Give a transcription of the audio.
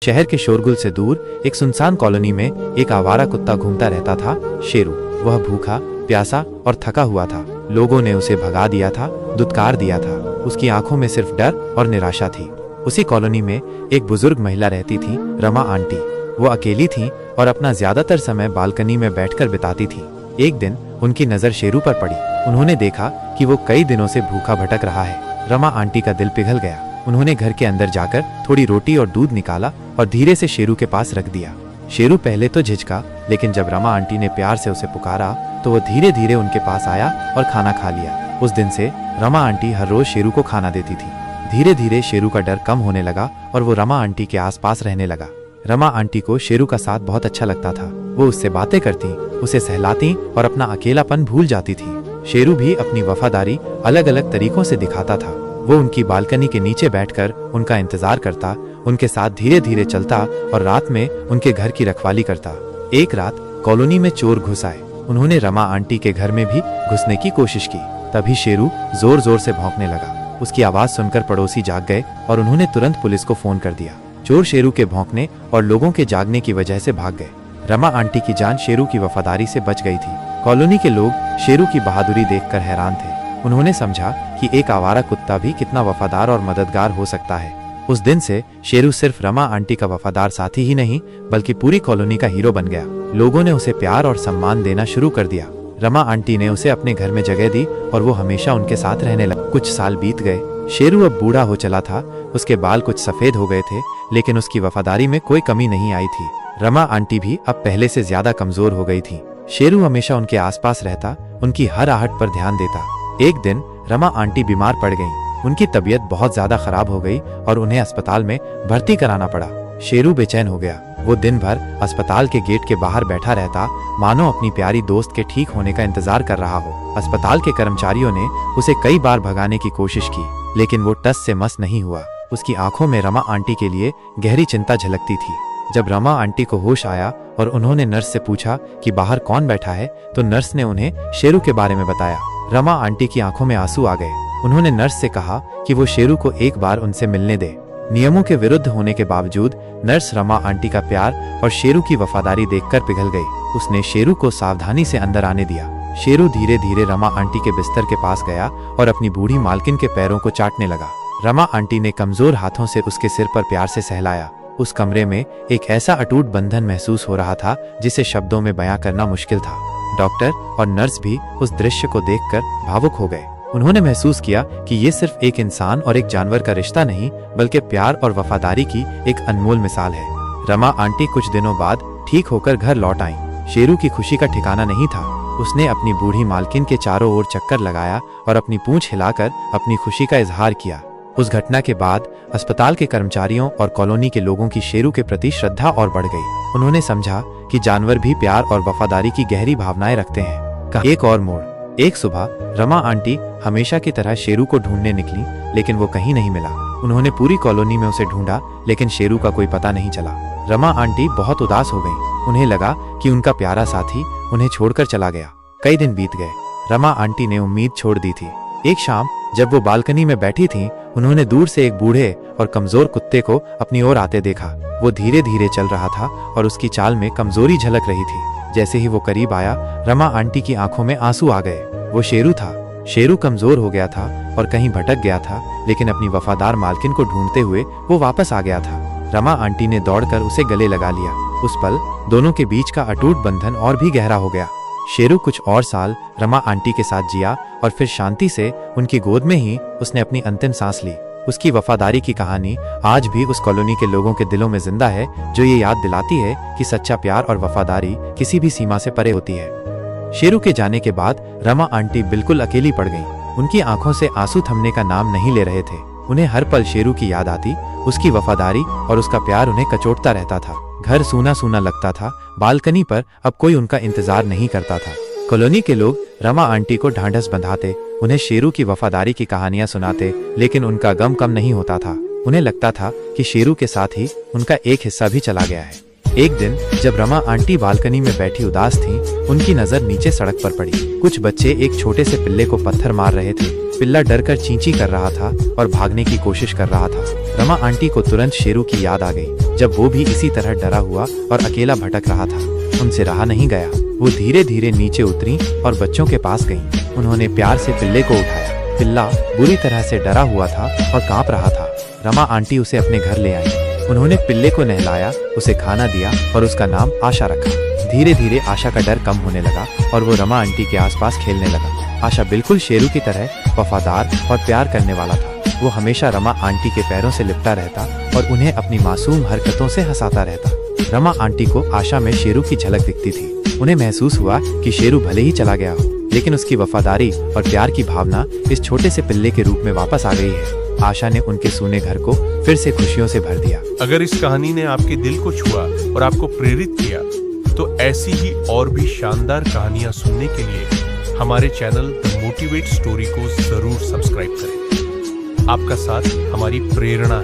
शहर के शोरगुल से दूर एक सुनसान कॉलोनी में एक आवारा कुत्ता घूमता रहता था, शेरू। वह भूखा, प्यासा और थका हुआ था। लोगों ने उसे भगा दिया था, दुत्कार दिया था। उसकी आंखों में सिर्फ डर और निराशा थी। उसी कॉलोनी में एक बुजुर्ग महिला रहती थी, रमा आंटी। वो अकेली थी और अपना ज्यादातर समय बालकनी में बैठकर बिताती थी। एक दिन उनकी नजर शेरू पर पड़ी। उन्होंने देखा कि वो कई दिनों से भूखा भटक रहा है। रमा आंटी का दिल पिघल गया। उन्होंने घर के अंदर जाकर थोड़ी रोटी और दूध निकाला और धीरे से शेरू के पास रख दिया। शेरू पहले तो झिझका, लेकिन जब रमा आंटी ने प्यार से उसे पुकारा तो वो धीरे धीरे उनके पास आया और खाना खा लिया। उस दिन से रमा आंटी हर रोज शेरू को खाना देती थी। धीरे धीरे शेरू का डर कम होने लगा और वो रमा आंटी के आसपास रहने लगा। रमा आंटी को शेरू का साथ बहुत अच्छा लगता था। वो उससे बातें करती, उसे सहलाती और अपना अकेलापन भूल जाती थी। शेरू भी अपनी वफादारी अलग अलग तरीकों से दिखाता था। वो उनकी बालकनी के नीचे बैठकर उनका इंतजार करता, उनके साथ धीरे धीरे चलता और रात में उनके घर की रखवाली करता। एक रात कॉलोनी में चोर घुस आए। उन्होंने रमा आंटी के घर में भी घुसने की कोशिश की। तभी शेरू जोर जोर से भौंकने लगा। उसकी आवाज सुनकर पड़ोसी जाग गए और उन्होंने तुरंत पुलिस को फोन कर दिया। चोर शेरू के भौंकने और लोगों के जागने की वजह से भाग गए। रमा आंटी की जान शेरू की वफादारी से बच गई थी। कॉलोनी के लोग शेरू की बहादुरी देखकर हैरान थे। उन्होंने समझा कि एक आवारा कुत्ता भी कितना वफादार और मददगार हो सकता है। उस दिन से शेरू सिर्फ रमा आंटी का वफादार साथी ही नहीं, बल्कि पूरी कॉलोनी का हीरो बन गया। लोगों ने उसे प्यार और सम्मान देना शुरू कर दिया। रमा आंटी ने उसे अपने घर में जगह दी और वो हमेशा उनके साथ रहने लगा। कुछ साल बीत गए। शेरू अब बूढ़ा हो चला था। उसके बाल कुछ सफेद हो गए थे, लेकिन उसकी वफादारी में कोई कमी नहीं आई थी। रमा आंटी भी अब पहले से ज्यादा कमजोर हो गई थी। शेरू हमेशा उनके आसपास रहता, उनकी हर आहट पर ध्यान देता। एक दिन रमा आंटी बीमार पड़ गईं। उनकी तबीयत बहुत ज्यादा खराब हो गई और उन्हें अस्पताल में भर्ती कराना पड़ा। शेरू बेचैन हो गया। वो दिन भर अस्पताल के गेट के बाहर बैठा रहता, मानो अपनी प्यारी दोस्त के ठीक होने का इंतजार कर रहा हो। अस्पताल के कर्मचारियों ने उसे कई बार भगाने की कोशिश की, लेकिन वो टस से मस नहीं हुआ। उसकी आंखों में रमा आंटी के लिए गहरी चिंता झलकती थी। जब रमा आंटी को होश आया और उन्होंने नर्स से पूछा कि बाहर कौन बैठा है, तो नर्स ने उन्हें शेरू के बारे में बताया। रमा आंटी की आंखों में आंसू आ गए। उन्होंने नर्स से कहा कि वो शेरू को एक बार उनसे मिलने दे। नियमों के विरुद्ध होने के बावजूद नर्स रमा आंटी का प्यार और शेरू की वफादारी देखकर पिघल गई। उसने शेरू को सावधानी से अंदर आने दिया। शेरू धीरे धीरे रमा आंटी के बिस्तर के पास गया और अपनी बूढ़ी मालकिन के पैरों को चाटने लगा। रमा आंटी ने कमजोर हाथों से उसके सिर पर प्यार से सहलाया। उस कमरे में एक ऐसा अटूट बंधन महसूस हो रहा था जिसे शब्दों में बयां करना मुश्किल था। डॉक्टर और नर्स भी उस दृश्य को देखकर भावुक हो गए। उन्होंने महसूस किया कि ये सिर्फ एक इंसान और एक जानवर का रिश्ता नहीं, बल्कि प्यार और वफादारी की एक अनमोल मिसाल है। रमा आंटी कुछ दिनों बाद ठीक होकर घर लौट आईं। शेरू की खुशी का ठिकाना नहीं था। उसने अपनी बूढ़ी मालकिन के चारों ओर चक्कर लगाया और अपनी पूंछ हिलाकर अपनी खुशी का इजहार किया। उस घटना के बाद अस्पताल के कर्मचारियों और कॉलोनी के लोगों की शेरू के प्रति श्रद्धा और बढ़ गई। उन्होंने समझा कि जानवर भी प्यार और वफादारी की गहरी भावनाएं रखते हैं। एक और मोड़। एक सुबह रमा आंटी हमेशा की तरह शेरू को ढूंढने निकली, लेकिन वो कहीं नहीं मिला। उन्होंने पूरी कॉलोनी में उसे ढूंढा, लेकिन शेरू का कोई पता नहीं चला। रमा आंटी बहुत उदास हो गईं। उन्हें लगा कि उनका प्यारा साथी उन्हें छोड़कर चला गया। कई दिन बीत गए। रमा आंटी ने उम्मीद छोड़ दी थी। एक शाम जब वो बालकनी में बैठी थीं, उन्होंने दूर से एक बूढ़े और कमजोर कुत्ते को अपनी ओर आते देखा। वो धीरे धीरे चल रहा था और उसकी चाल में कमजोरी झलक रही थी। जैसे ही वो करीब आया, रमा आंटी की आंखों में आंसू आ गए। वो शेरू था। शेरू कमजोर हो गया था और कहीं भटक गया था, लेकिन अपनी वफादार मालकिन को ढूंढते हुए वो वापस आ गया था। रमा आंटी ने दौड़कर उसे गले लगा लिया। उस पल दोनों के बीच का अटूट बंधन और भी गहरा हो गया। शेरू कुछ और साल रमा आंटी के साथ जिया और फिर शांति से उनकी गोद में ही उसने अपनी अंतिम सांस ली। उसकी वफादारी की कहानी आज भी उस कॉलोनी के लोगों के दिलों में जिंदा है, जो ये याद दिलाती है कि सच्चा प्यार और वफादारी किसी भी सीमा से परे होती है। शेरू के जाने के बाद रमा आंटी बिल्कुल अकेली पड़ गईं। उनकी आंखों से आंसू थमने का नाम नहीं ले रहे थे। उन्हें हर पल शेरू की याद आती, उसकी वफादारी और उसका प्यार उन्हें कचोटता रहता था। घर सूना सूना लगता था। बालकनी पर अब कोई उनका इंतजार नहीं करता था। कॉलोनी के लोग रमा आंटी को ढांढस बंधाते, उन्हें शेरू की वफादारी की कहानियां सुनाते, लेकिन उनका गम कम नहीं होता था। उन्हें लगता था कि शेरू के साथ ही उनका एक हिस्सा भी चला गया है। एक दिन जब रमा आंटी बालकनी में बैठी उदास थीं, उनकी नजर नीचे सड़क पर पड़ी। कुछ बच्चे एक छोटे से पिल्ले को पत्थर मार रहे थे। पिल्ला डरकर चींची कर रहा था और भागने की कोशिश कर रहा था। रमा आंटी को तुरंत शेरू की याद आ गई, जब वो भी इसी तरह डरा हुआ और अकेला भटक रहा था। उनसे रहा नहीं गया, वो धीरे धीरे नीचे उतरी और बच्चों के पास गईं। उन्होंने प्यार से पिल्ले को उठाया। पिल्ला बुरी तरह से डरा हुआ था और कांप रहा था। रमा आंटी उसे अपने घर ले आई। उन्होंने पिल्ले को नहलाया, उसे खाना दिया और उसका नाम आशा रखा। धीरे धीरे आशा का डर कम होने लगा और वो रमा आंटी के आसपास खेलने लगा। आशा बिल्कुल शेरू की तरह वफादार और प्यार करने वाला था। वो हमेशा रमा आंटी के पैरों से लिपटा रहता और उन्हें अपनी मासूम हरकतों से हंसाता रहता। रमा आंटी को आशा में शेरू की झलक दिखती थी। उन्हें महसूस हुआ कि शेरू भले ही चला गया हो, लेकिन उसकी वफादारी और प्यार की भावना इस छोटे से पिल्ले के रूप में वापस आ गई है। आशा ने उनके सूने घर को फिर से खुशियों से भर दिया। अगर इस कहानी ने आपके दिल को छुआ और आपको प्रेरित किया, तो ऐसी ही और भी शानदार कहानियां सुनने के लिए हमारे चैनल द मोटिवेट स्टोरी को जरूर सब्सक्राइब करें। आपका साथ हमारी प्रेरणा है।